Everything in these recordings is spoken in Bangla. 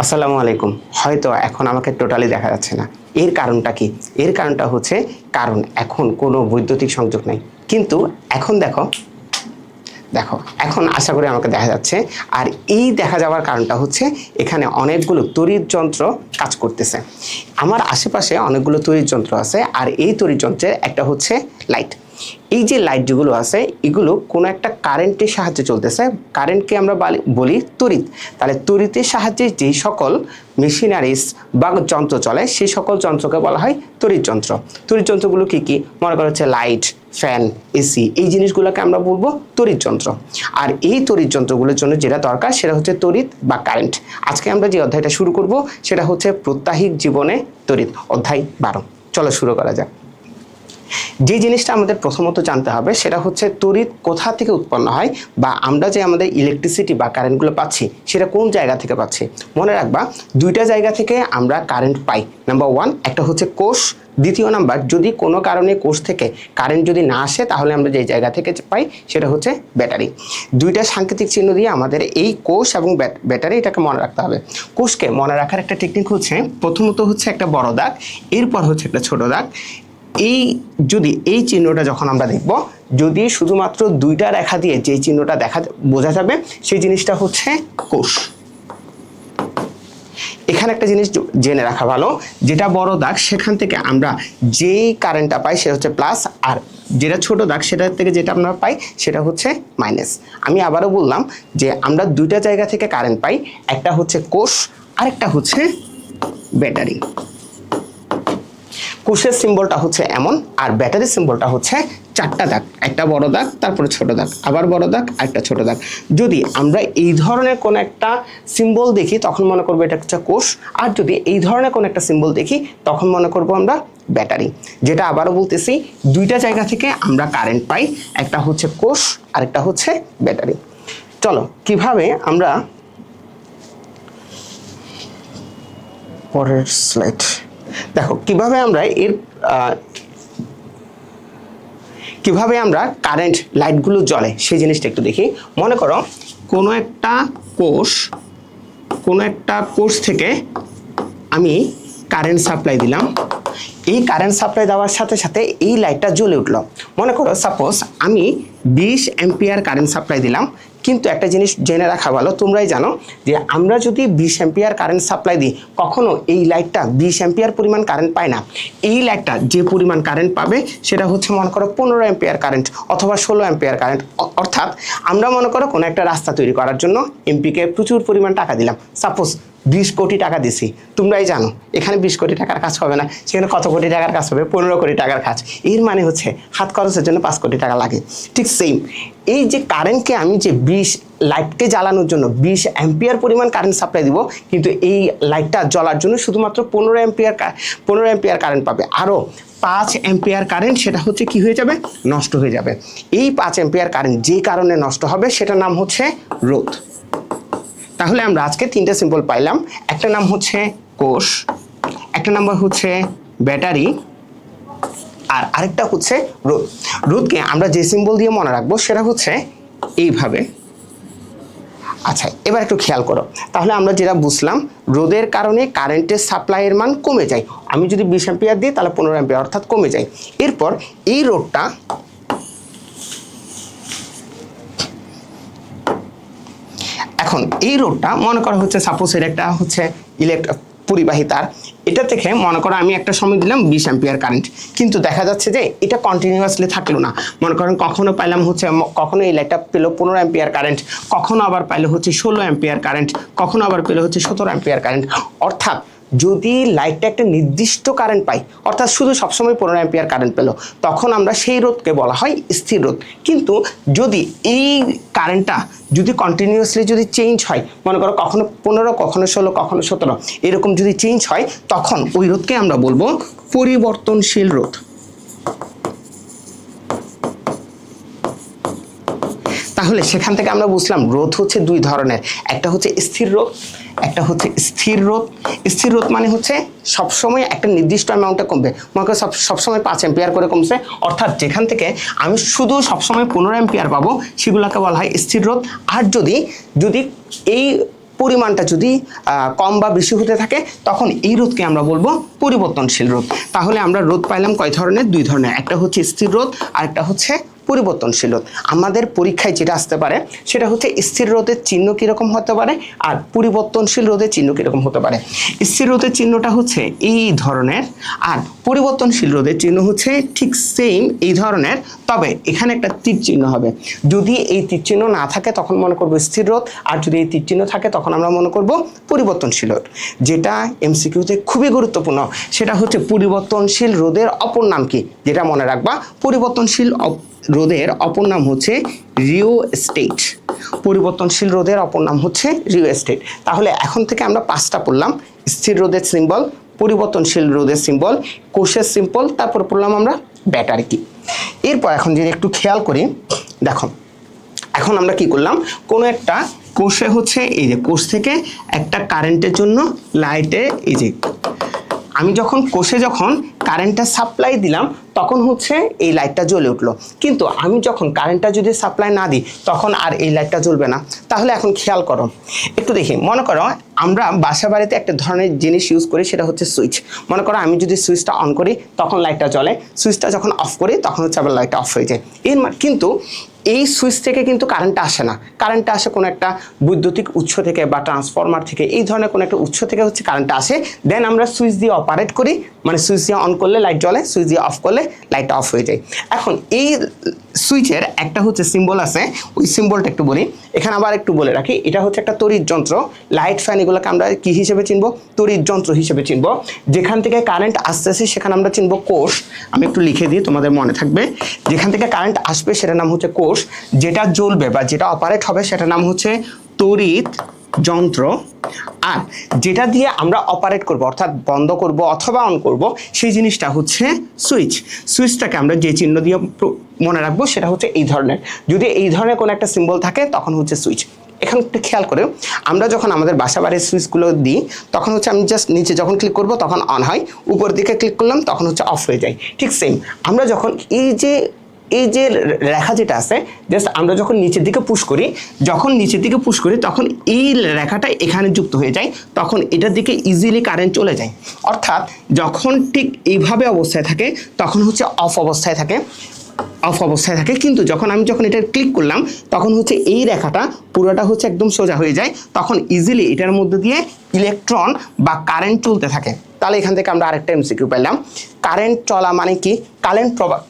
আসসালামু আলাইকুম। হয়তো এখন আমাকে টোটালি দেখা যাচ্ছে না। এর কারণটা কি? এর কারণটা হচ্ছে কারণ এখন কোনো বৈদ্যুতিক সংযোগ নাই। কিন্তু এখন দেখো, এখন আশা করি আমাকে দেখা যাচ্ছে। আর এই দেখা যাওয়ার কারণটা হচ্ছে এখানে অনেকগুলো তড়িৎ যন্ত্র কাজ করতেছে। আমার আশেপাশে অনেকগুলো তড়িৎ যন্ত্র আছে, আর এই তড়িৎ যন্ত্রের একটা হচ্ছে লাইট। এই যে লাইট যেগুলো আছে এগুলো কোনো একটা কারেন্টের সাহায্যে চলতেছে। কারেন্টকে আমরা বলি তড়িৎ। তাহলে তড়িতের সাহায্যে যেই সকল মেশিনারিজ বা যন্ত্র চলে সেই সকল যন্ত্রকে বলা হয় তড়িৎ যন্ত্র। তড়িৎ যন্ত্রগুলো কি কি? মনে করা হচ্ছে লাইট, ফ্যান, এসি, এই জিনিসগুলোকে আমরা বলবো তড়িৎ যন্ত্র। আর এই তড়িৎ যন্ত্রগুলোর জন্য যেটা দরকার সেটা হচ্ছে তড়িৎ বা কারেন্ট। আজকে আমরা যে অধ্যায়টা শুরু করব সেটা হচ্ছে প্রত্যাহিক জীবনে তড়িৎ, অধ্যায় 12। চলো শুরু করা যাক। যে জিনিসটা আমাদের প্রথমত জানতে হবে সেটা হচ্ছে তড়িৎ কোথা থেকে উৎপন্ন হয়, বা আমরা যে আমাদের ইলেকট্রিসিটি বা কারেন্টগুলো পাচ্ছি সেটা কোন জায়গা থেকে পাচ্ছি। মনে রাখবা, দুইটা জায়গা থেকে আমরা কারেন্ট পাই। নাম্বার ওয়ান, একটা হচ্ছে কোষ। দ্বিতীয় নাম্বার, যদি কোনো কারণে কোষ থেকে কারেন্ট যদি না আসে তাহলে আমরা যে জায়গা থেকে পাই সেটা হচ্ছে ব্যাটারি। দুইটা সাংকেতিক চিহ্ন দিয়ে আমাদের এই কোষ এবং ব্যাটারি এটাকে মনে রাখতে হবে। কোষকে মনে রাখার একটা টেকনিক হচ্ছে, প্রথমত হচ্ছে একটা বড় দাগ, এরপর হচ্ছে একটা ছোট দাগ। এই চিহ্নটা যখন আমরা দেখব, যদি শুধুমাত্র দুইটা রেখা দিয়ে যে চিহ্নটা বোঝা যাবে সেই জিনিসটা হচ্ছে কোষ। এখানে একটা জিনিস জেনে রাখা ভালো, যেটা বড় দাগ সেখান থেকে আমরা যেই কারেন্টটা পাই সেটা হচ্ছে প্লাস, আর যেটা ছোট দাগ সেটার থেকে যেটা আমরা পাই সেটা হচ্ছে মাইনাস। আমি আবারও বললাম যে আমরা দুইটা জায়গা থেকে কারেন্ট পাই, একটা হচ্ছে কোষ আরেকটা হচ্ছে ব্যাটারি। কোষের সিম্বলটা হচ্ছে এমন, আর ব্যাটারির সিম্বলটা হচ্ছে চারটা দাগ, একটা বড় দাগ, তারপরে ছোট দাগ, আবার বড় দাগ, একটা ছোট দাগ। যদি আমরা এই ধরনের কোন একটা সিম্বল দেখি তখন মনে করবো এটা হচ্ছে কোষ, আর যদি এই ধরনের কোন একটা সিম্বল দেখি তখন মনে করবো আমরা ব্যাটারি। যেটা আবারও বলতেছি, দুইটা জায়গা থেকে আমরা কারেন্ট পাই, একটা হচ্ছে কোষ আরেকটা হচ্ছে ব্যাটারি। চলো কিভাবে আমরা পরের স্লাইড দেখো, কিভাবে আমরা কারেন্ট লাইটগুলো জ্বলে সেই জিনিসটা একটু দেখি। মনে করো কোনো একটা কোষ থেকে আমি কারেন্ট সাপ্লাই দিলাম। এই কারেন্ট সাপ্লাই দেওয়ার সাথে সাথে এই লাইটটা জ্বলে উঠলো। মনে করো সাপোজ আমি 20 অ্যাম্পিয়ার কারেন্ট সাপ্লাই দিলাম, কিন্তু একটা জিনিস জেনে রাখা ভালো, তোমরাই জানো যে আমরা যদি 20 অ্যাম্পিয়ার কারেন্ট সাপ্লাই দিই কখনো এই লাইটটা 20 অ্যাম্পিয়ার পরিমাণ কারেন্ট পায় না। এই লাইটটা যে পরিমাণ কারেন্ট পাবে সেটা হচ্ছে মনে করো 15 অ্যাম্পিয়ার কারেন্ট অথবা 16 অ্যাম্পিয়ার কারেন্ট। অর্থাৎ আমরা মনে করো কোনো একটা রাস্তা তৈরি করার জন্য এমপিকে প্রচুর পরিমাণ টাকা দিলাম, সাপোজ 20 কোটি টাকা দিছি। তোমরাই জানো এখানে 20 কোটি টাকার কাজ হবে না, সেখানে কত কোটি টাকার কাজ হবে? 15 কোটি টাকার কাজ। এর মানে হচ্ছে হাত খরচের জন্য 5 কোটি টাকা লাগে। ঠিক সেম, এই যে কারেন্টকে আমি যে লাইটকে জ্বালানোর জন্য 20 অ্যাম্পিয়ার পরিমাণ কারেন্ট সাপ্লাই দিব, কিন্তু এই লাইটটা জ্বলার জন্য শুধুমাত্র 15 অ্যাম্পিয়ার কারেন্ট পাবে। আরও 5 অ্যাম্পিয়ার কারেন্ট সেটা হচ্ছে কি হয়ে যাবে? নষ্ট হয়ে যাবে। এই 5 অ্যাম্পিয়ার কারেন্ট যে কারণে নষ্ট হবে সেটার নাম হচ্ছে রোধ। তাহলে আমরা আজকে তিনটা সিম্বল পাইলাম। একটা নাম হচ্ছে কোষ, একটা নাম্বার হচ্ছে ব্যাটারি, আর আরেকটা হচ্ছে রোধ। রোধকে আমরা যে সিম্বল দিয়ে মনে রাখবো সেটা হচ্ছে এইভাবে। আচ্ছা, এবার একটু খেয়াল করো, তাহলে আমরা যেটা বুঝলাম, রোধের কারণে কারেন্টের সাপ্লাইয়ের মান কমে যায়। আমি যদি 20 অ্যাম্পিয়ার দিই তাহলে 15 অ্যাম্পিয়ার অর্থাৎ কমে যায়। এরপর এই রোধটা মনে করা হচ্ছে সাপোজ এর একটা হচ্ছে পরিবাহী তার। এটা থেকে মনে করো আমি একটা সময় দিলাম 20 অ্যাম্পিয়ার কারেন্ট, কিন্তু দেখা যাচ্ছে যে এটা কন্টিনিউয়াসলি থাকলো না। মনে করেন কখনো পাইলাম হচ্ছে, কখনো এই লাইটটা পেলো 15 অ্যাম্পিয়ার কারেন্ট, কখনো আবার পাইলো হচ্ছে 16 অ্যাম্পিয়ার কারেন্ট, কখনো আবার পেলো হচ্ছে 17 অ্যাম্পিয়ার কারেন্ট। অর্থাৎ যদি লাইটটা একটা নির্দিষ্ট কারেন্ট পাই, অর্থাৎ শুধু সবসময় 15 অ্যাম্পিয়ার কারেন্ট পেলো, তখন আমরা সেই রোধকে বলা হয় স্থির রোধ। কিন্তু যদি এই কারেন্টটা যদি কন্টিনিউয়াসলি যদি চেঞ্জ হয়, মনে করো কখনো 15, কখনো 16, কখনো 17, এরকম যদি চেঞ্জ হয় তখন ওই রোধকে আমরা বলবো পরিবর্তনশীল রোধ। তাহলে সেখান থেকে আমরা বুঝলাম রোধ হচ্ছে দুই ধরনের, একটা হচ্ছে স্থির রোধ, একটা হচ্ছে স্থির রোধ। স্থির রোধ মানে হচ্ছে সবসময় একটা নির্দিষ্ট অ্যামাউন্টে কমবে, মনে করো সবসময় 5 অ্যাম্পিয়ার করে কমছে, অর্থাৎ যেখান থেকে আমি শুধু সবসময় 15 অ্যাম্পিয়ার পাবো সেগুলোকে বলা হয় স্থির রোধ। আর যদি এই পরিমাণটা যদি কম বা বেশি হতে থাকে তখন এই রোধকে আমরা বলবো পরিবর্তনশীল রোধ। তাহলে আমরা রোধ পাইলাম কয় ধরনের? দুই ধরনের, একটা হচ্ছে স্থির রোধ আর একটা হচ্ছে পরিবর্তনশীল রোধ। আমাদের পরীক্ষায় যেটা আসতে পারে সেটা হচ্ছে স্থির রোধের চিহ্ন কীরকম হতে পারে আর পরিবর্তনশীল রোধের চিহ্ন কীরকম হতে পারে। স্থির রোধের চিহ্নটা হচ্ছে এই ধরনের আর পরিবর্তনশীল রোধের চিহ্ন হচ্ছে ঠিক সেম এই ধরনের, তবে এখানে একটা তীর চিহ্ন হবে। যদি এই তীর চিহ্ন না থাকে তখন মনে করব স্থির রোধ, আর যদি এই তীর চিহ্ন থাকে তখন আমরা মনে করব পরিবর্তনশীল রোধ। যেটা এমসিকিউতে খুবই গুরুত্বপূর্ণ সেটা হচ্ছে পরিবর্তনশীল রোধের অপর নাম কি, যেটা মনে রাখবা। পরিবর্তনশীল রোধের অপর নাম হচ্ছে রিওস্ট্যাট। পরিবর্তনশীল রোধের অপর নাম হচ্ছে রিওস্ট্যাট। তাহলে এখন থেকে আমরা 5টা পড়লাম: স্থির রোধের সিম্বল, পরিবর্তনশীল রোধের সিম্বল, কোষের সিম্বল, তারপর পড়লাম আমরা ব্যাটারি কি। এরপর এখন যদি একটু খেয়াল করি, দেখো এখন আমরা কি করলাম, কোনো একটা কোষে হচ্ছে এই যে কোষ থেকে একটা কারেন্টের জন্য লাইটে এই যে আমি যখন কোষে যখন কারেন্টটা সাপ্লাই দিলাম তখন হচ্ছে এই লাইটটা জ্বলে উঠলো, কিন্তু আমি যখন কারেন্টটা যদি সাপ্লাই না দিই তখন আর এই লাইটটা জ্বলবে না। তাহলে এখন খেয়াল করো, একটু দেখি, মনে করো আমরা বাসা বাড়িতে একটা ধরনের জিনিস ইউজ করি সেটা হচ্ছে সুইচ। মনে করো আমি যদি সুইচটা অন করি তখন লাইটটা জ্বলে, সুইচটা যখন অফ করি তখন হচ্ছে আবার লাইটটা অফ হয়ে যায়। কিন্তু এই সুইচ থেকে কিন্তু কারেন্টটা আসে না, কারেন্টটা আসে কোনো একটা বৈদ্যুতিক উৎস থেকে বা ট্রান্সফরমার থেকে, এই ধরনের কোনো একটা উৎস থেকে হচ্ছে কারেন্টটা আসে। দেন আমরা সুইচ দিয়ে অপারেট করি, মানে সুইচ দিয়ে অন করলে লাইট জ্বলে, সুইচ দিয়ে অফ করলে লাইটটা অফ হয়ে যায়। এখন এই সুইচের একটা হচ্ছে সিম্বল আছে, ওই সিম্বলটা একটু বলি। এখানে আবার একটু বলে রাখি, এটা হচ্ছে একটা তড়িৎ যন্ত্র। লাইট ফ্যান এগুলোকে আমরা কি হিসেবে চিনবো? তড়িৎ যন্ত্র হিসেবে চিনবো। যেখান থেকে কারেন্ট আসতেছে সেখানে আমরা চিনবো কোষ। আমি একটু লিখে দিই, তোমাদের মনে থাকবে। যেখান থেকে কারেন্ট আসবে সেটার নাম হচ্ছে কোষ, যেটা জ্বলবে বা যেটা অপারেট হবে সেটার নাম হচ্ছে তড়িৎ যন্ত্র, আর যেটা দিয়ে আমরা অপারেট করব অর্থাৎ বন্ধ করব অথবা অন করব সেই জিনিসটা হচ্ছে সুইচ। সুইচটাকে আমরা যে চিহ্ন দিয়ে মনে রাখবো সেটা হচ্ছে এই ধরনের। যদি এই ধরনের কোনো একটা সিম্বল থাকে তখন হচ্ছে সুইচ। এখানে একটু খেয়াল করে, আমরা যখন আমাদের বাসা বাড়ির সুইচগুলো দিই তখন হচ্ছে আমি জাস্ট নিচে যখন ক্লিক করব তখন অন হয়, উপর দিকে ক্লিক করলাম তখন হচ্ছে অফ হয়ে যায়। ঠিক সেম আমরা যখন এই যে রেখা যেটা আছে, জাস্ট আমরা যখন নিচের দিকে পুশ করি, তখন এই রেখাটা এখানে যুক্ত হয়ে যায়, তখন এটার দিকে ইজিলি কারেন্ট চলে যায়। অর্থাৎ যখন ঠিক এইভাবে অবস্থায় থাকে তখন হচ্ছে অফ অবস্থায় থাকে, কিন্তু যখন এটা ক্লিক করলাম তখন হচ্ছে এই রেখাটা পুরোটা হচ্ছে একদম সোজা হয়ে যায়, তখন ইজিলি এটার মধ্যে দিয়ে ইলেকট্রন বা কারেন্ট চলতে থাকে। তাহলে এখান থেকে আমরা আরেকটা এমসিকিউ পেলাম, কারেন্ট চলা মানে কি?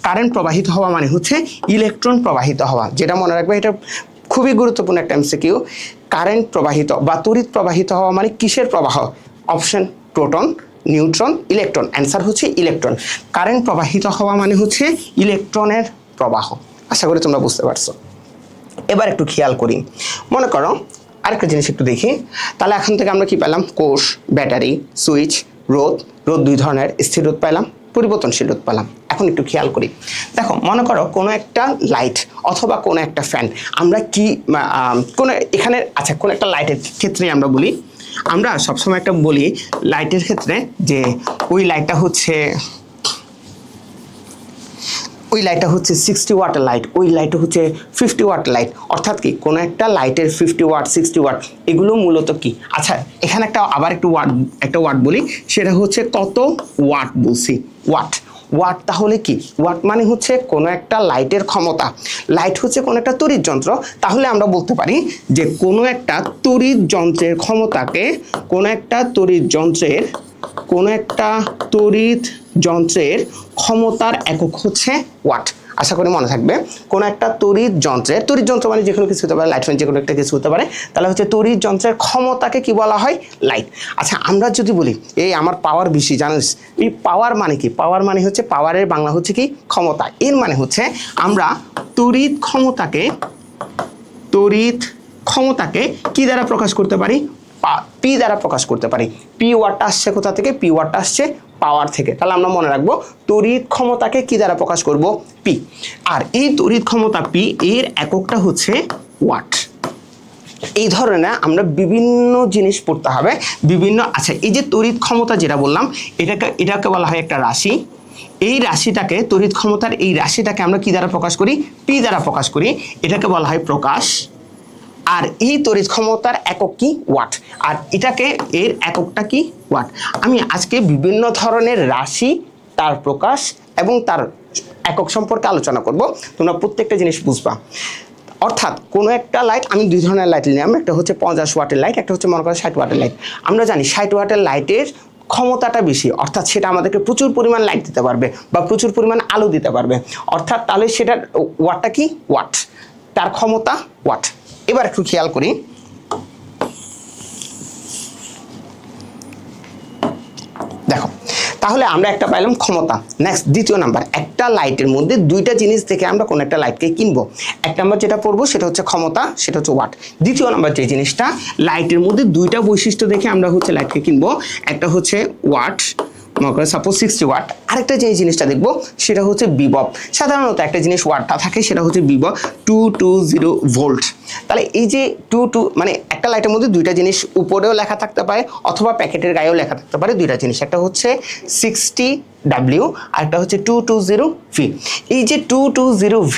কারেন্ট প্রবাহিত হওয়া মানে হচ্ছে ইলেকট্রন প্রবাহিত হওয়া। যেটা মনে রাখবে, এটা খুবই গুরুত্বপূর্ণ একটা এমসিকিউ। কারেন্ট প্রবাহিত বা তড়িৎ প্রবাহিত হওয়া মানে কিসের প্রবাহ? Option proton, neutron, electron. Answer হচ্ছে ইলেকট্রন। কারেন্ট প্রবাহিত হওয়া মানে হচ্ছে ইলেকট্রনের প্রবাহ। আশা করি তোমরা বুঝতে পারছো। এবার একটু খেয়াল করি, মনে করো আরেকটা জিনিস একটু দেখি। তাহলে এখন থেকে আমরা কি পেলাম? কোষ, ব্যাটারি, সুইচ, রোধ দুই ধরনের, স্থির রোধ পেলাম, পরিবর্তনশীল রোধ পেলাম। এখন একটু খেয়াল করি, দেখো মনে করো কোনো একটা লাইট অথবা কোনো একটা ফ্যান, আমরা কি কোনো এখানে আচ্ছা কোনো একটা লাইটের ক্ষেত্রে আমরা বলি, আমরা সবসময় একটা বলি লাইটের ক্ষেত্রে যে ওই লাইটটা হচ্ছে 60 ওয়াটের লাইট, ওই লাইটটা হচ্ছে 50 ওয়াট লাইট। অর্থাৎ কি কোনো একটা লাইটের 50 ওয়াট, 60 ওয়াট, এগুলো মূলত কি? আচ্ছা এখানে আবার একটা ওয়াট বলি, সেটা হচ্ছে কত ওয়াট বলছি, ওয়াট। তাহলে কি? ওয়াট মানে হচ্ছে কোনো একটা লাইটের ক্ষমতা। লাইট হচ্ছে কোনো একটা তড়িৎ যন্ত্র, তাহলে আমরা বলতে পারি যে কোনো একটা তড়িৎ যন্ত্রের ক্ষমতাকে, কোনো একটা তড়িৎ যন্ত্রের ক্ষমতার একক হচ্ছে ওয়াট। আশা করি মনে থাকবে। কোনো একটা তড়িৎ যন্ত্র মানে যে কোনো কিছু হতে পারে, লাইট ফ্যান যে কোনো একটা কিছু হতে পারে, তাহলে হচ্ছে তড়িৎ যন্ত্রের ক্ষমতাকে কি বলা হয়? লাইট। আচ্ছা আমরা যদি বলি এই আমার পাওয়ার বেশি, জানিস এই পাওয়ার মানে কি? পাওয়ার মানে হচ্ছে, পাওয়ারের বাংলা হচ্ছে কি? ক্ষমতা। এর মানে হচ্ছে আমরা তড়িৎ ক্ষমতাকে কি দ্বারা প্রকাশ করতে পারি? পি দ্বারা প্রকাশ করতে পারি। পি ওয়াটটা আসছে কোথা থেকে? পি ওয়াটটা আসছে পাওয়ার থেকে। তাহলে আমরা মনে রাখবো তড়িৎ ক্ষমতাকে কি দ্বারা প্রকাশ করব? পি। আর এই তড়িৎ ক্ষমতা পি এর এককটা হচ্ছে ওয়াট। এই ধরনের আমরা বিভিন্ন জিনিস পড়তে হবে, বিভিন্ন। আচ্ছা এই যে তড়িৎ ক্ষমতা যেটা বললাম, এটাকে বলা হয় একটা রাশি। এই রাশিটাকে, তড়িৎ ক্ষমতার এই রাশিটাকে আমরা কি দ্বারা প্রকাশ করি? পি দ্বারা প্রকাশ করি। এটাকে বলা হয় প্রকাশ, আর এই তড়িৎ ক্ষমতার একক কি ওয়াট, আর এটাকে এর এককটা কি ওয়াট। আমি আজকে বিভিন্ন ধরনের রাশি, তার প্রকাশ এবং তার একক সম্পর্কে আলোচনা করব, তোমরা প্রত্যেকটা জিনিস বুঝবা। অর্থাৎ কোনো একটা লাইট, আমি দুই ধরনের লাইট নিলাম, একটা হচ্ছে 50 ওয়াটের লাইট, একটা হচ্ছে মনে করো 60 ওয়াটের লাইট। আমরা জানি 60 ওয়াটের লাইটের ক্ষমতাটা বেশি, অর্থাৎ সেটা আমাদেরকে প্রচুর পরিমাণ লাইট দিতে পারবে বা প্রচুর পরিমাণ আলো দিতে পারবে, অর্থাৎ তাহলে সেটার ওয়াটটা কি ওয়াট, তার ক্ষমতা ওয়াট। এবার একটু খেয়াল করি, দেখো তাহলে আমরা একটা পাইলাম ক্ষমতা। নেক্সট দ্বিতীয় নাম্বার, একটা লাইটের মধ্যে দুইটা জিনিস থেকে আমরা কোন একটা লাইটকে কিনবো। এক নাম্বার যেটা পড়বো সেটা হচ্ছে ক্ষমতা, সেটা হচ্ছে ওয়াট। দ্বিতীয় নাম্বার যে জিনিসটা, লাইটের মধ্যে দুইটা বৈশিষ্ট্য দেখে আমরা হচ্ছে লাইটকে কিনবো, একটা হচ্ছে ওয়াট, মনে করেন সাপোজ 60 ওয়াট, আরেকটা যে জিনিসটা দেখবো সেটা হচ্ছে বিভব। সাধারণত একটা জিনিস ওয়াটটা থাকে, সেটা হচ্ছে বিভব 220 ভোল্ট। তাহলে এই যে 22 মানে একটা লাইটের মধ্যে দুইটা জিনিস উপরেও লেখা থাকতে পারে অথবা প্যাকেটের গায়েও লেখা থাকতে পারে, দুইটা জিনিস, একটা হচ্ছে 60W আর একটা হচ্ছে 220V। এই যে 220V,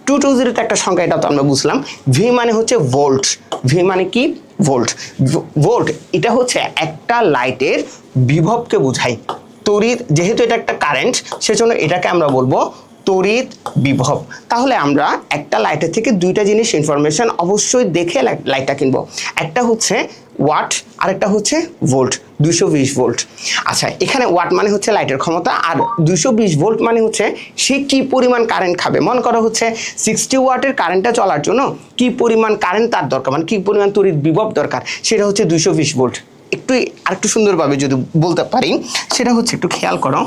220 একটা সংখ্যা, এটা তো আমরা বুঝলাম। ভি মানে হচ্ছে ভোল্ট, ভি মানে কি ভোল্ট। ভোল্ট এটা হচ্ছে একটা লাইটের বিভবকে বোঝায়। তড়িৎ, যেহেতু এটা একটা কারেন্ট, সেজন্য এটাকে আমরা বলবো তড়িৎ বিভব। তাহলে আমরা একটা লাইটের থেকে দুইটা জিনিস ইনফরমেশন অবশ্যই দেখে লাইটটা কিনবো। একটা হচ্ছে ওয়াট আর একটা হচ্ছে ভোল্ট, 220 ভোল্ট। আচ্ছা, এখানে ওয়াট মানে হচ্ছে লাইটের ক্ষমতা, আর 220 ভোল্ট মানে হচ্ছে সে কি পরিমাণ কারেন্ট খাবে। মনে করা হচ্ছে 60 ওয়াটের কারেন্টটা চলার জন্য কি পরিমাণ কারেন্ট তার দরকার, মানে কি পরিমাণ তড়িৎ বিভব দরকার, সেটা হচ্ছে 220 ভোল্ট। একটু আরেকটু সুন্দরভাবে যদি বলতে পারি, সেটা হচ্ছে, একটু খেয়াল করো,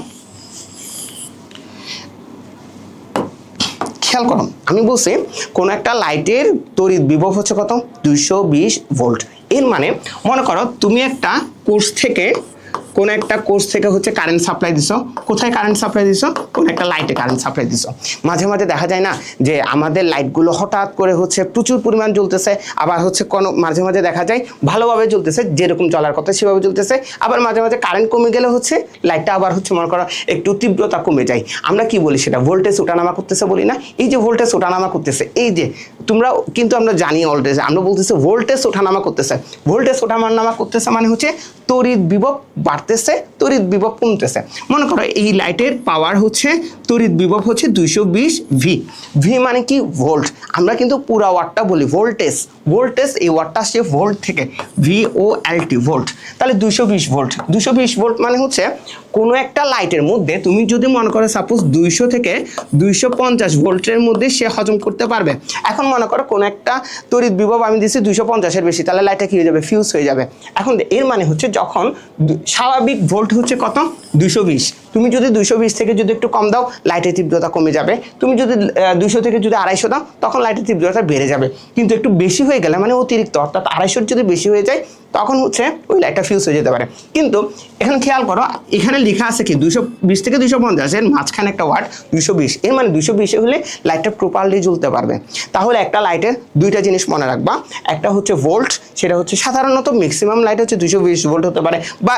খেয়াল করো, আমি বলছি কোন একটা লাইটের তড়িৎ বিভব হচ্ছে কত, 220 ভোল্ট। এর মানে মনে করো তুমি একটা কোর্স থেকে, কোন একটা কোর্স থেকে হচ্ছে কারেন্ট সাপ্লাই দিছো। কোথায় কারেন্ট সাপ্লাই দিছো? কোন একটা লাইটে কারেন্ট সাপ্লাই দিছো। মাঝে মাঝে দেখা যায় না যে আমাদের লাইটগুলো হঠাৎ করে হচ্ছে প্রচুর পরিমাণ জ্বলতেছে, আবার হচ্ছে কোনো মাঝে মাঝে দেখা যায় ভালোভাবে জ্বলতেছে, যেরকম চলার কথা সেভাবে জ্বলতেছে, আবার মাঝে মাঝে কারেন্ট কমে গেলে হচ্ছে লাইটটা আবার হচ্ছে মনে করো একটু তীব্রতা কমে যায়। আমরা কি বলি, সেটা ভোল্টেজ ওঠানামা করতেছে বলি না? এই যে ভোল্টেজ ওঠানামা করতেছে, এই যে তোমরা কিন্তু আমরা জানি অলরেডি, আমরা বলতেছি ভোল্টেজ ওঠানামা করতেছে। ভোল্টেজ ওঠানামা করতেছে মানে হচ্ছে তড়িৎ বিভব বাড়তেছে, তড়িৎ বিভব কমতেছে। মনে করো এই লাইটের পাওয়ার হচ্ছে, তড়িৎ বিভব হচ্ছে 220V। ভি মানে কি ভোল্ট, আমরা কিন্তু পুরা ওয়াটটা বলি ভোল্টেজ। ভোল্টেজ এই ওয়াটটা আসছে ভোল্ট থেকে, VOLT ভোল্ট। তাহলে 220 ভোল্ট, 220 ভোল্ট মানে হচ্ছে কোনো একটা লাইটের মধ্যে তুমি যদি মনে করো সাপোজ 200 থেকে 250 ভোল্টের মধ্যে সে হজম করতে পারবে। এখন মনে করো কোনো একটা তড়িৎ বিভব আমি দিচ্ছি 250-এর বেশি, তাহলে লাইটটা কি হয়ে যাবে, ফিউজ হয়ে যাবে। এখন এর মানে হচ্ছে যখন স্বাভাবিক ভোল্ট হচ্ছে কত, 220, তুমি যদি 220 থেকে যদি একটু কম দাও, লাইটের তীব্রতা কমে যাবে। তুমি যদি 200 থেকে যদি 250 দাও, তখন লাইটের তীব্রতা বেড়ে যাবে। কিন্তু একটু বেশি হয়ে গেলে মানে অতিরিক্ত, অর্থাৎ 250 যদি বেশি হয়ে যায়, তখন হচ্ছে ওই লাইটটা ফিউজ হয়ে যেতে পারে। কিন্তু এখানে খেয়াল করো, এখানে লেখা আছে কি 220 থেকে 250, এর মাঝখানে একটা ওয়াট 220, এর মানে 220 হলে লাইটটা প্রপারলি জ্বলতে পারবে। তাহলে একটা লাইটের দুইটা জিনিস মনে রাখবা, একটা হচ্ছে ভোল্ট, সেটা হচ্ছে সাধারণত ম্যাক্সিমাম লাইট হচ্ছে 220 ভোল্ট হতে পারে, বা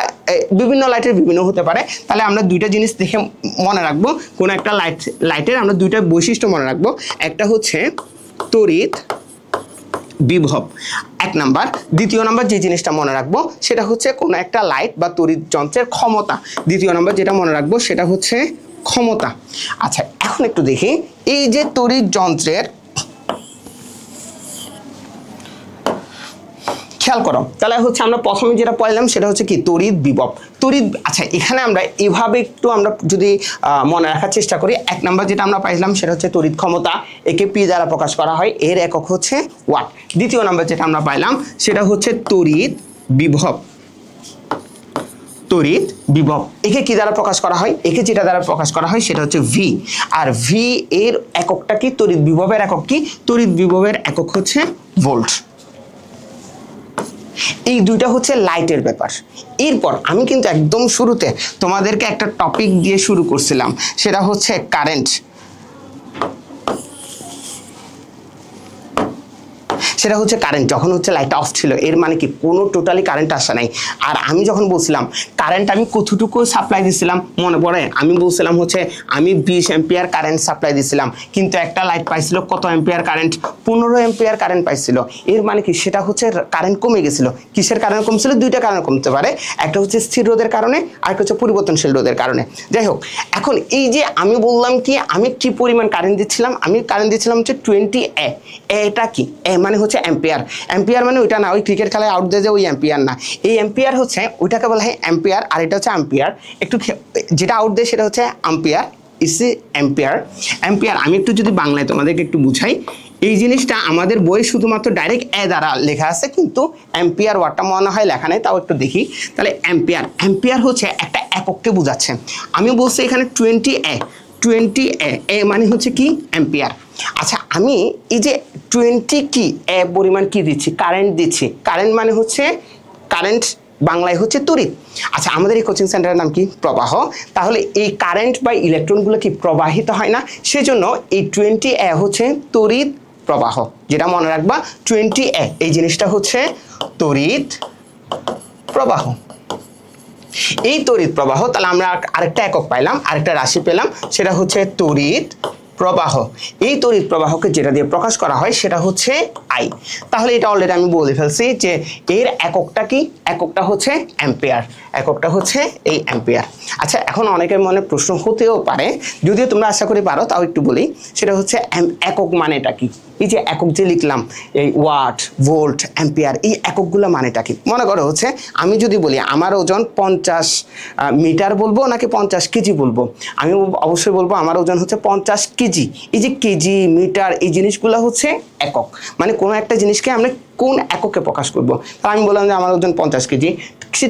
বিভিন্ন লাইটের বিভিন্ন হতে পারে। তাহলে আমরা দুইটা জিনিস দেখে মনে রাখবো, কোন একটা লাইটের আমরা দুইটা বৈশিষ্ট্য মনে রাখবো। একটা হচ্ছে তড়িৎ বিভব, এক নাম্বার। দ্বিতীয় নাম্বার যে জিনিসটা মনে রাখবো সেটা হচ্ছে কোনো একটা লাইট বা তড়িৎ যন্ত্রের ক্ষমতা। দ্বিতীয় নাম্বার যেটা মনে রাখবো সেটা হচ্ছে ক্ষমতা। আচ্ছা, এখন একটু দেখি এই যে তড়িৎ যন্ত্রের, খেয়াল করো, তাহলে হচ্ছে আমরা প্রথমে যেটা পড়লাম সেটা হচ্ছে কি তড়িৎ বিভব, তড়িৎ। আচ্ছা, এখানে আমরা এভাবে একটু আমরা যদি মনে রাখার চেষ্টা করি, এক নাম্বার যেটা আমরা পাইলাম সেটা হচ্ছে তড়িৎ ক্ষমতা, একে পি দ্বারা প্রকাশ করা হয়, এর একক হচ্ছে ওয়াট। দ্বিতীয় নাম্বার যেটা আমরা পাইলাম সেটা হচ্ছে তড়িৎ বিভব, তড়িৎ বিভব, একে কি দ্বারা প্রকাশ করা হয়, একে যেটা দ্বারা প্রকাশ করা হয় সেটা হচ্ছে ভি। আর ভি এর এককটা কি, তড়িৎ বিভবের একক কি, তড়িৎ বিভবের একক হচ্ছে ভোল্ট। এই দুইটা হচ্ছে লাইটের ব্যাপার। এরপর আমি কিন্তু একদম শুরুতে তোমাদেরকে একটা টপিক দিয়ে শুরু করছিলাম, সেটা হচ্ছে কারেন্ট। সেটা হচ্ছে কারেন্ট যখন হচ্ছে লাইটটা অফ ছিল, এর মানে কি কোনো টোটালি কারেন্ট আসা নাই। আর আমি যখন বলছিলাম কারেন্ট আমি কতটুকু সাপ্লাই দিছিলাম মনে পড়ে, আমি বলছিলাম হচ্ছে আমি 20 অ্যাম্পিয়ার কারেন্ট সাপ্লাই দিছিলাম, কিন্তু একটা লাইট পাইছিল কত অ্যাম্পিয়ার কারেন্ট, 15 অ্যাম্পিয়ার কারেন্ট পাইছিল। এর মানে কি সেটা হচ্ছে কারেন্ট কমে গেছিল। কিসের কারণে কমছিল? দুইটা কারণে কমতে পারে, একটা হচ্ছে স্থির রোধের কারণে আর একটা হচ্ছে পরিবর্তনশীল রোধের কারণে। যাই হোক, এখন এই যে আমি বললাম কি আমি কি পরিমাণ কারেন্ট দিচ্ছিলাম, আমি কারেন্ট দিচ্ছিলাম হচ্ছে 20 এ। এটা কি? এ মানে হচ্ছে অ্যাম্পিয়ার। অ্যাম্পিয়ার মানে ওইটা না, ওই ক্রিকেট খেলায় আউট দিয়ে যে ওই অ্যাম্পিয়ার না। এই অ্যাম্পিয়ার হচ্ছে ওইটাকে বলা হয় অ্যাম্পিয়ার, আর এটা হচ্ছে অ্যাম্পিয়ার। একটু যেটা আউট দেয় সেটা হচ্ছে অ্যাম্পিয়ার, ইসি অ্যাম্পিয়ার। অ্যাম্পিয়ার আমি একটু যদি বাংলায় তোমাদেরকে একটু বুঝাই, এই জিনিসটা আমাদের বই শুধুমাত্র ডাইরেক্ট এ দ্বারা লেখা আছে, কিন্তু অ্যাম্পিয়ার ওয়ার্ডটা মনে হয় লেখা নেই, তাও একটু দেখি। তাহলে অ্যাম্পিয়ার, অ্যাম্পিয়ার হচ্ছে একটা একককে বোঝাচ্ছে। আমি বলছি এখানে 20 এ, 20 এ মানে হচ্ছে কি অ্যাম্পিয়ার। আচ্ছা, আমি এই যে 20 কি এ পরিমাণ কি দিচ্ছি, কারেন্ট দিচ্ছি। কারেন্ট মানে হচ্ছে কারেন্ট বাংলায় হচ্ছে তড়িৎ। আচ্ছা, আমাদের এই কোচিং সেন্টারের নাম কি? প্রবাহ। তাহলে এই কারেন্ট বা ইলেকট্রনগুলো কি প্রবাহিত হয় না, সেজন্য এই 20 এ হচ্ছে তড়িৎ প্রবাহ। যেটা মনে রাখবা, 20 এ এই জিনিসটা হচ্ছে তড়িৎ প্রবাহ। এই তড়িৎ প্রবাহ, তাহলে আমরা আরেকটা একক পাইলাম, আরেকটা রাশি পেলাম, সেটা হচ্ছে তড়িৎ প্রবাহ। এই তড়িৎ প্রবাহকে যেটা দিয়ে প্রকাশ করা হয় সেটা হচ্ছে আই। তাহলে এটা অলরেডি আমি বলে ফেলছি যে এর এককটা কি? এককটা হচ্ছে অ্যাম্পিয়ার, এককটা হচ্ছে এই অ্যাম্পিয়ার। আচ্ছা, এখন অনেকের মনে প্রশ্ন হতেও পারে, যদিও তোমরা আশা করি পারো, তাও একটু বলি। সেটা হচ্ছে একক মানেটা কি? এই যে একক যে লিখলাম, এই ওয়াট, ভোল্ট, অ্যাম্পিয়ার, এই এককগুলো মানেটা কি? মনে করো হচ্ছে আমি যদি বলি আমার ওজন 50 মিটার বলবো নাকি 50 কেজি বলবো, আমি অবশ্যই বলবো আমার ওজন হচ্ছে 50 কেজি। এই যে কেজি, মিটার, এই জিনিসগুলো হচ্ছে একক, মানে কোনো একটা জিনিসকে আমরা কোন এককে প্রকাশ করব। তাহলে আমি বললাম যে আমার ওজন 50 কেজি।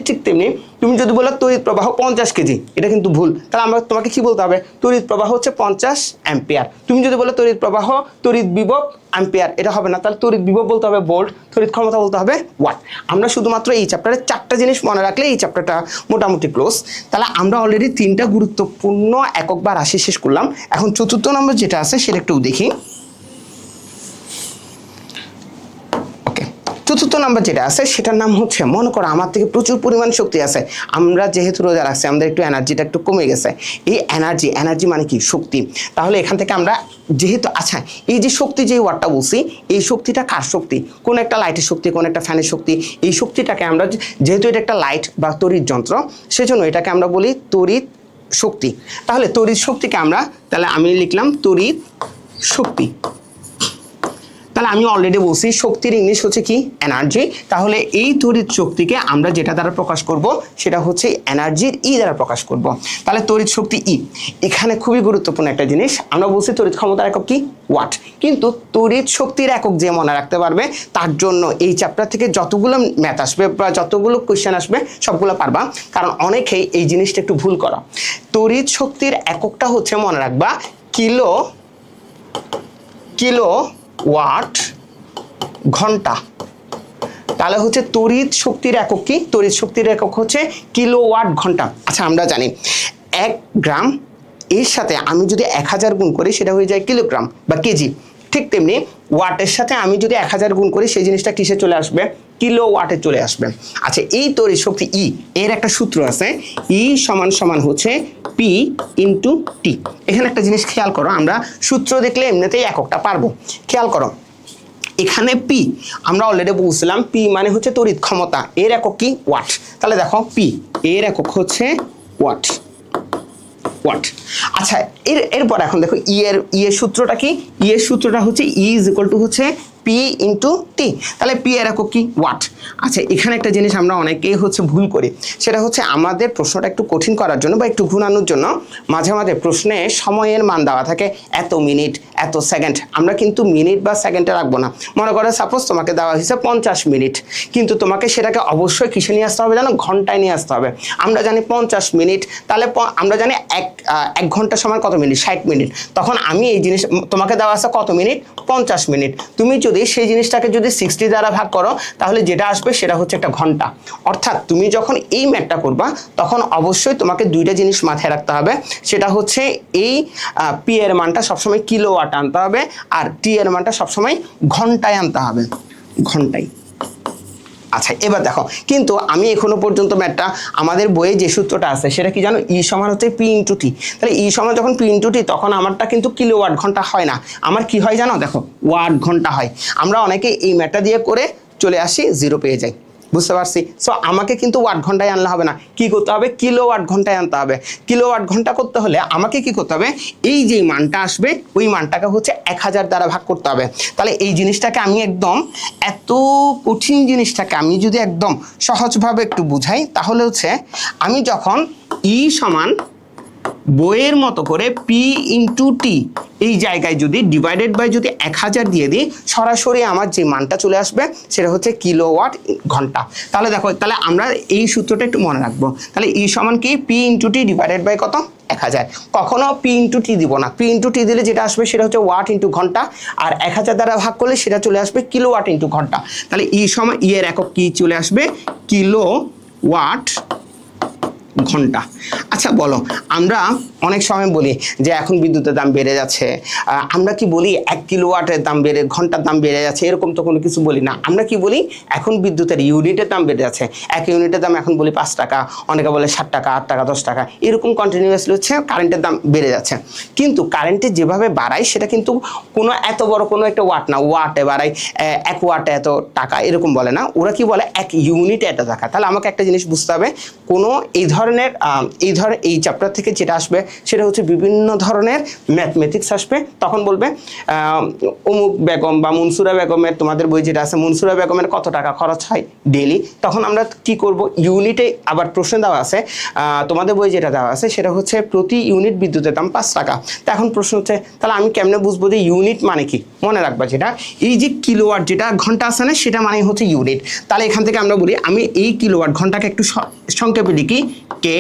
ঠিক তেমনি তুমি যদি বলো তড়িৎ প্রবাহ 50 কেজি, এটা কিন্তু ভুল। তাহলে আমরা তোমাকে কি বলতে হবে? তড়িৎ প্রবাহ হচ্ছে 50 অ্যাম্পিয়ার। তুমি যদি বলো তড়িৎ প্রবাহ, তড়িৎ বিভব অ্যাম্পিয়ার, এটা হবে না। তাহলে তড়িৎ বিভব বলতে হবে ভোল্ট, তড়িৎ ক্ষমতা বলতে হবে ওয়াট। আমরা শুধুমাত্র এই চ্যাপ্টারে 4টা জিনিস মনে রাখলে এই চ্যাপ্টারটা মোটামুটি ক্লোজ। তাহলে আমরা অলরেডি 3টা গুরুত্বপূর্ণ একক বা রাশি শেষ করলাম। এখন 4র্থ নম্বর যেটা আছে সেটা একটু দেখি। 4র্থ নাম্বার যেটা আছে সেটার নাম হচ্ছে, মনে করো আমার থেকে প্রচুর পরিমাণ শক্তি আছে, আমরা যেহেতু রোজা রাখছি আমাদের একটু এনার্জিটা একটু কমে গেছে। এই এনার্জি মানে কি? শক্তি। তাহলে এখান থেকে আমরা যেহেতু, আচ্ছা এই যে শক্তি, যে ওয়ার্ডটা বলছি, এই শক্তিটা কার শক্তি? কোন একটা লাইটের শক্তি, কোন একটা ফ্যানের শক্তি। এই শক্তিটাকে আমরা, যেহেতু এটা একটা লাইট বা তড়িৎ যন্ত্র, সেজন্য এটাকে আমরা বলি তড়িৎ শক্তি। তাহলে তড়িৎ শক্তিকে আমরা, তাহলে আমি লিখলাম তড়িৎ শক্তি। তাহলে আমি অলরেডি বলছি শক্তির ইংলিশ হচ্ছে কি? এনার্জি। তাহলে এই তড়িৎ শক্তিকে আমরা যেটা দ্বারা প্রকাশ করব সেটা হচ্ছে এনার্জির ই দ্বারা প্রকাশ করব। তাহলে তড়িৎ শক্তি ই। এখানে খুবই গুরুত্বপূর্ণ একটা জিনিস, আমরা বলছি তড়িৎ ক্ষমতার একক কি? ওয়াট। কিন্তু তড়িৎ শক্তির একক যে মনে রাখতে পারবে তার জন্য এই চ্যাপ্টার থেকে যতগুলো ম্যাথ আসবে বা যতগুলো কোয়েশ্চেন আসবে সবগুলো পারবা। কারণ অনেকেই এই জিনিসটা একটু ভুল করা। তড়িৎ শক্তির এককটা হচ্ছে মনে রাখবা কিলো ওয়াট ঘন্টা। তাহলে হচ্ছে তড়িৎ শক্তির একক কি? তড়িৎ শক্তির একক হচ্ছে কিলোওয়াট ঘন্টা। আচ্ছা, আমরা জানি 1 গ্রাম এর সাথে আমি যদি 1000 গুণ করি সেটা হয়ে যায় কিলোগ্রাম বা কেজি। ঠিক তেমনি ওয়াটের সাথে আমি যদি 1000 গুণ করি সেই জিনিসটা কিসে চলে আসবে? কিলো ওয়াটে চলে আসবে। আচ্ছা, এই তড়িৎ শক্তি ই এর একটা সূত্র আছে, ই সমান হচ্ছে পি ইন্টু টি। এখানে একটা জিনিস খেয়াল করো, আমরা সূত্র দেখলে এমনিতেই এককটা পারবো। খেয়াল করো, এখানে পি আমরা অলরেডি বলছিলাম, পি মানে হচ্ছে তড়িৎ ক্ষমতা, এর একক কি? ওয়াট। তাহলে দেখো পি এর একক হচ্ছে ওয়াট। আচ্ছা, এরপর এখন দেখো ই এর সূত্রটা কি? ই এর সূত্রটা হচ্ছে ই ইজ ইকুয়াল টু হচ্ছে পি ইন্টু টি। তাহলে পি এর একক কি? ওয়াট। আচ্ছা, এখানে একটা জিনিস আমরা অনেকেই হচ্ছে ভুল করি, সেটা হচ্ছে আমাদের প্রশ্নটা একটু কঠিন করার জন্য বা একটু ঘুরানোর জন্য মাঝে মাঝে প্রশ্নে সময়ের মান দেওয়া থাকে, এত মিনিট, এত সেকেন্ড। আমরা কিন্তু মিনিট বা সেকেন্ডে রাখবো না। মনে করো সাপোজ তোমাকে দেওয়া হয়েছে 50 মিনিট, কিন্তু তোমাকে সেটাকে অবশ্যই কিসে নিয়ে আসতে হবে জানো? ঘন্টায় নিয়ে আসতে হবে। আমরা জানি 50 মিনিট, তাহলে আমরা জানি এক ঘন্টা সমান কত মিনিট? 60 মিনিট। তখন আমি এই জিনিস তোমাকে দেওয়া আছে কত মিনিট? 50 মিনিট। তুমি যদি সেই জিনিসটাকে যদি 60 দ্বারা ভাগ করো তাহলে যেটা আসবে সেটা হচ্ছে একটা ঘন্টা। অর্থাৎ তুমি যখন এই ম্যাথটা করবা তখন অবশ্যই তোমাকে দুইটা জিনিস মাথায় রাখতে হবে, সেটা হচ্ছে এই পি এর মানটা সবসময় কিলোওয়াট আনতে হবে আর টি এর মানটা সবসময় ঘন্টায় আনতে হবে। ঘন্টায়। আচ্ছা এবার দেখো, কিন্তু আমি এখনো পর্যন্ত ম্যাথটা আমাদের বইয়ে যে সূত্রটা আছে সেটা কি জানো, ই সমান হচ্ছে পি ইন্টু টি। তাহলে ই সমান যখন পি ইন্টু টি, তখন আমারটা কিন্তু কিলোওয়াট ঘন্টা হয় না, আমার কি হয় জানো, দেখো ওয়াট ঘন্টা হয়। আমরা অনেকে এই ম্যাথটা দিয়ে করে চলে আসি, জিরো পেয়ে যাই, বুঝতে পারছি। সো আমাকে কিন্তু ওয়াট ঘন্টায় আনলে হবে না, কি করতে হবে, কিলোওয়াট ঘন্টায় আনতে হবে। কিলোওয়াট ঘন্টা করতে হলে আমাকে কি করতে হবে, এই যে মানটা আসবে ওই মানটাকে হচ্ছে 1000 দ্বারা ভাগ করতে হবে। তাহলে এই জিনিসটাকে আমি একদম, এত কঠিন জিনিসটাকে আমি যদি একদম সহজভাবে একটু বুঝাই, তাহলে হচ্ছে আমি যখন ই সমান বইয়ের মতো করে পি ইন্টু টি এই জায়গায় যদি ডিভাইডেড বাই যদি 1000 দিয়ে দিই, সরাসরি আমার যে মানটা চলে আসবে সেটা হচ্ছে কিলোওয়াট ঘন্টা। তাহলে দেখো, তাহলে আমরা এই সূত্রটা একটু মনে রাখবো। তাহলে ই সমান কি, P into T divided by কত, 1000। কখনো পি ইন্টু টি দিব না, পি ইন্টু টি দিলে যেটা আসবে সেটা হচ্ছে ওয়াট ইন্টু ঘন্টা, আর 1000 দ্বারা ভাগ করলে সেটা চলে আসবে কিলোওয়াট ইন্টু ঘন্টা। তাহলে ই সমান, ই এর একক কি চলে আসবে, কিলোওয়াট ঘন্টা। আচ্ছা বলো, আমরা অনেক সময় বলি যে এখন বিদ্যুতের দাম বেড়ে যাচ্ছে, আমরা কি বলি 1 কিলোওয়াটের দাম বেড়ে, ঘন্টার দাম বেড়ে যাচ্ছে, এরকম তো কোনো কিছু বলি না। আমরা কি বলি, এখন বিদ্যুতের ইউনিটের দাম বেড়ে যাচ্ছে, 1 ইউনিটের দাম এখন বলি 5 টাকা, অনেকে বলে 7 টাকা, 8 টাকা, 10 টাকা, এরকম কন্টিনিউয়াসলি হচ্ছে কারেন্টের দাম বেড়ে যাচ্ছে। কিন্তু কারেন্টে যেভাবে বাড়ায় সেটা কিন্তু কোনো এত বড় কোনো একটা ওয়াট না, ওয়াটে বাড়ায়, 1 ওয়াটে এত টাকা, এরকম বলে না। ওরা কি বলে 1 ইউনিটে এত টাকা। তাহলে আমাকে একটা জিনিস বুঝতে হবে, কোনো এই ধরনের এই চ্যাপ্টার থেকে যেটা আসবে সেটা হচ্ছে বিভিন্ন ধরনের ম্যাথমেটিক্স আসবে। তখন বলবে অমুক বেগম বা মনসুরা বেগমের, তোমাদের বই যেটা আছে, মনসুরা বেগমের কত টাকা খরচ হয় ডেলি। তখন আমরা কি করব, ইউনিটে আবার প্রশ্ন দেওয়া আছে, তোমাদের বই যেটা দেওয়া আছে সেটা হচ্ছে প্রতি ইউনিট বিদ্যুতের দাম 5 টাকা। তো এখন প্রশ্ন হচ্ছে, তাহলে আমি কেমনে বুঝবো যে ইউনিট মানে কি? মনে রাখবা, যেটা এই যে কিলোওয়াট যেটা ঘন্টা আছে না, সেটা মানে হচ্ছে ইউনিট। তাহলে এখান থেকে আমরা বলি, আমি এই কিলোওয়াট ঘন্টাকে একটু সংক্ষেপে লিখি কে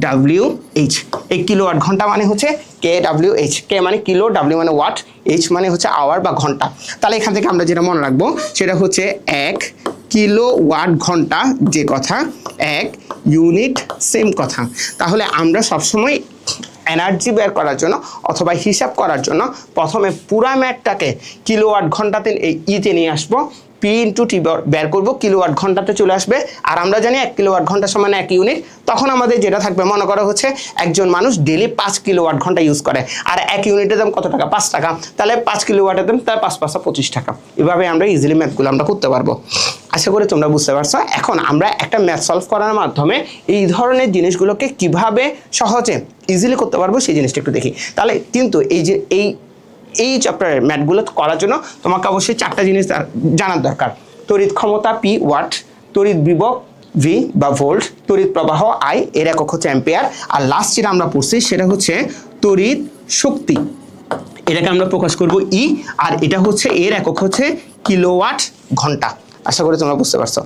ডাব্লিউ এইচ। এই কিলোওয়াট ঘন্টা মানে হচ্ছে কে ডাব্লিউ এইচ। কে মানে কিলো, ডাব্লিউ মানে ওয়াট, এইচ মানে হচ্ছে আওয়ার বা ঘন্টা। তাহলে এখান থেকে আমরা যেটা মনে রাখবো সেটা হচ্ছে 1 কিলোওয়াট ঘন্টা, যে কথা 1 ইউনিট সেম কথা। তাহলে আমরা সবসময় এনার্জি বের করার জন্য অথবা হিসাব করার জন্য প্রথমে পুরা ম্যাথটাকে কিলোওয়াট ঘন্টাতে ইতে নিয়ে আসবো, পি ইন্টু টি বের করবো, কিলোওয়াট ঘন্টাতে চলে আসবে। আর আমরা জানি 1 কিলোওয়াট ঘন্টা সমান 1 ইউনিট। তখন আমাদের যেটা থাকবে, মনে করা হচ্ছে একজন মানুষ ডেলি 5 কিলোওয়াট ঘন্টা ইউজ করে, আর 1 ইউনিটের দাম কত টাকা, 5 টাকা। তাহলে 5 কিলোওয়াটের দাম, তার 5 5 25 টাকা। এভাবে আমরা ইজিলি ম্যাথগুলো আমরা করতে পারবো। আশা করি তোমরা বুঝতে পারছো। এখন আমরা একটা ম্যাথ সলভ করার মাধ্যমে এই ধরনের জিনিসগুলোকে কিভাবে সহজে ইজিলি করতে পারবো সেই জিনিসটা একটু দেখি। তাহলে কিন্তু এই চ্যাপ্টারের ম্যাথগুলো করার জন্য তোমাকে অবশ্যই 4টা জিনিস জানার দরকার। তড়িৎ ক্ষমতা পি ওয়াট, তড়িৎ বিভব ভি বা ভোল্ট, তড়িৎ প্রবাহ আই, এর একক হচ্ছে অ্যাম্পিয়ার, আর লাস্ট যেটা আমরা পড়ছি সেটা হচ্ছে তড়িৎ শক্তি, এটাকে আমরা প্রকাশ করব ই, আর এটা হচ্ছে এর একক হচ্ছে কিলোওয়াট ঘন্টা। আশা করি তোমরা বুঝতে পারছো।